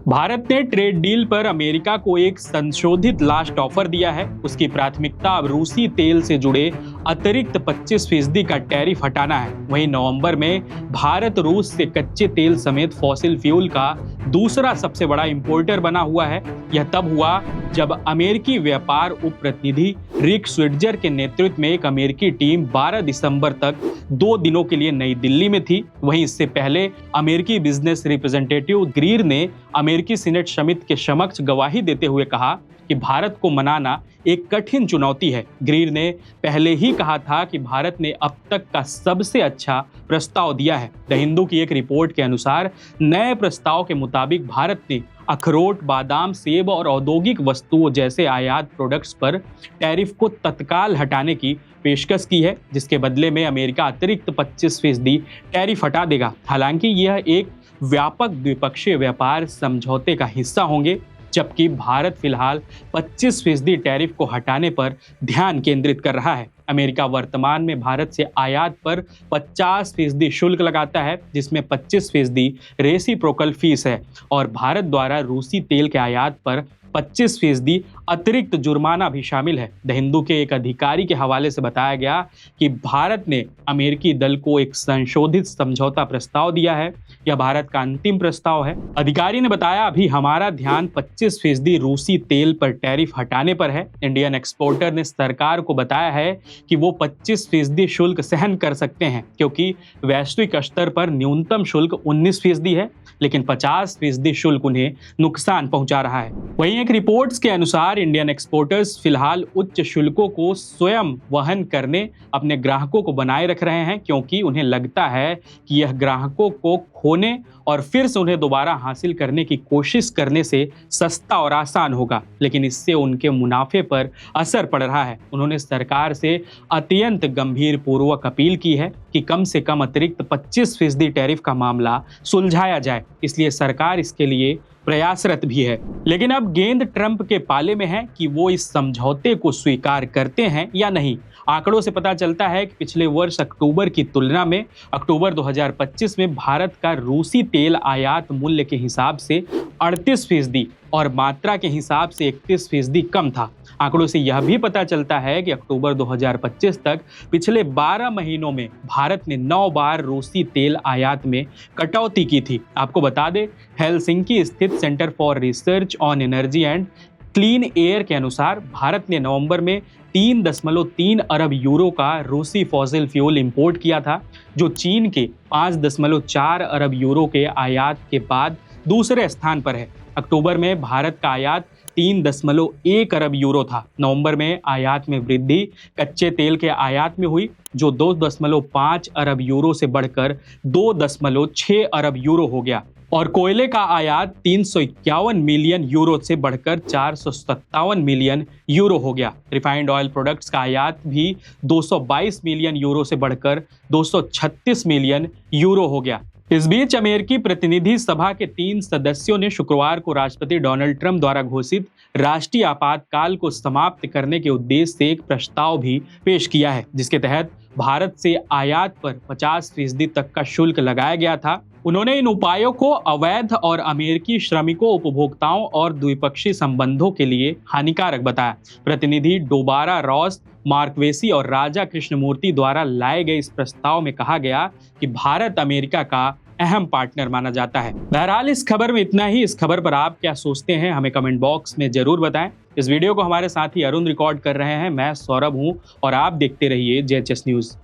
भारत ने trade deal पर America को एक संशोधित लास्ट ऑफर दिया है। उसकी प्राथमिकता अब रूसी तेल से जुड़े अतिरिक्त 25% का टैरिफ हटाना है। वहीं नवंबर में भारत रूस से कच्चे तेल समेत फॉसिल फ्यूल का दूसरा सबसे बड़ा इंपोर्टर बना हुआ है। यह तब हुआ जब अमेरिकी व्यापार उप प्रतिनिधि रिक स्विट्जर के नेतृत्व में एक अमेरिकी टीम 12 दिसंबर तक 2 दिनों के लिए नई दिल्ली में थी। वहीं इससे पहले अमेरिकी बिजनेस रिप्रेजेंटेटिव ग्रीर ने अमेरिकी सीनेट समिति के समक्ष गवाही देते हुए कहा कि भारत को मनाना एक कठिन चुनौती है। ग्रीर ने पहले ही कहा था कि भारत ने अब तक का सबसे अच्छा प्रस्ताव दिया है। द हिंदू की एक रिपोर्ट के अनुसार नए प्रस्ताव के मुताबिक भारत ने अखरोट, बादाम, सेब और औद्योगिक वस्तुओं जैसे आयात प्रोडक्ट्स पर टैरिफ को तत्काल हटाने की पेशकश की है, जिसके बदले में अमेरिका अतिरिक्त 25% टैरिफ हटा देगा। हालांकि यह एक व्यापक द्विपक्षीय व्यापार समझौते का हिस्सा होंगे, जबकि भारत फिलहाल 25% टैरिफ को हटाने पर ध्यान केंद्रित कर रहा है। अमेरिका वर्तमान में भारत से आयात पर 50% शुल्क लगाता है, जिसमें 25% रेसिप्रोकल फीस है और भारत द्वारा रूसी तेल के आयात पर 25% अतिरिक्त जुर्माना भी शामिल है। द हिंदू के एक अधिकारी के हवाले से बताया गया कि भारत ने अमेरिकी दल को एक संशोधित समझौता प्रस्ताव दिया है। यह भारत का अंतिम प्रस्ताव है। अधिकारी ने बताया, अभी हमारा ध्यान 25% रूसी तेल पर टैरिफ हटाने पर है। इंडियन एक्सपोर्टर ने सरकार को बताया है कि वो 25% शुल्क सहन कर सकते हैं, क्योंकि वैश्विक स्तर पर न्यूनतम शुल्क 19% है, लेकिन 50% शुल्क उन्हें नुकसान पहुंचा रहा है। वहीं एक रिपोर्ट्स के अनुसार इंडियन एक्सपोर्टर्स फिलहाल उच्च शुल्कों को स्वयं वहन करने अपने ग्राहकों को बनाए रख रहे हैं, क्योंकि उन्हें लगता है कि यह ग्राहकों को खोने और फिर से उन्हें दोबारा हासिल करने की कोशिश करने से सस्ता और आसान होगा, लेकिन इससे उनके मुनाफे पर असर पड़ रहा है। उन्होंने सरकार से अत्यंत गंभीर पूर्वक अपील की है कि कम से कम अतिरिक्त 25% टैरिफ का मामला सुलझाया जाए। इसलिए सरकार इसके लिए प्रयासरत भी है। लेकिन अब गेंद ट्रंप के पाले में है कि वो इस समझौते को स्वीकार करते हैं या नहीं। आंकड़ों से पता चलता है कि पिछले वर्ष अक्टूबर की तुलना में अक्टूबर 2025 में भारत का रूसी तेल आयात मूल्य के हिसाब से 38% और मात्रा के हिसाब से 31% कम था। आंकड़ों से यह भी पता चलता है कि अक्टूबर 2025 तक पिछले 12 महीनों में भारत ने 9 बार रूसी तेल आयात में कटौती की थी। आपको बता दें, हेलसिंकी स्थित centre for research on energy and clean air के अनुसार भारत ने नवंबर में 3.3 अरब यूरो का रूसी फॉसिल फ्यूल इंपोर्ट किया था, जो चीन के 5.4 अरब यूरो के आयात के बाद दूसरे स्थान पर है। अक्टूबर में भारत का आयात 3.1 अरब यूरो था। नवंबर में आयात में वृद्धि कच्चे तेल के आयात में हुई, जो 2.5 अरब यूरो से बढ़कर 2.6 अरब यूरो हो गया और कोयले का आयात 351 मिलियन यूरो से बढ़कर 457 मिलियन यूरो हो गया। रिफाइंड ऑयल प्रोडक्ट्स का आयात भी 222 मिलियन यूरो से बढ़कर 236 मिलियन यूरो हो गया। इस बीच अमेरिकी प्रतिनिधि सभा के 3 सदस्यों ने शुक्रवार को राष्ट्रपति डोनाल्ड ट्रंप द्वारा घोषित राष्ट्रीय आपातकाल को समाप्त करने के उद्देश्य से एक प्रस्ताव भी पेश किया है, जिसके तहत भारत से आयात पर 50% तक का शुल्क लगाया गया था। उन्होंने इन उपायों को अवैध और अमेरिकी श्रमिकों, उपभोक्ताओं और द्विपक्षीय संबंधों के लिए हानिकारक बताया। प्रतिनिधि डोबारा रॉस, मार्कवेसी और राजा कृष्णमूर्ति द्वारा लाए गए इस प्रस्ताव में कहा गया कि भारत अमेरिका का अहम पार्टनर माना जाता है। बहरहाल इस खबर में इतना ही। इस खबर पर आप क्या सोचते हैं, हमें कमेंट बॉक्स में जरूर बताएं। इस वीडियो को हमारे साथी अरुण रिकॉर्ड कर रहे हैं। मैं सौरभ हूं और आप देखते रहिए जेएचएस न्यूज।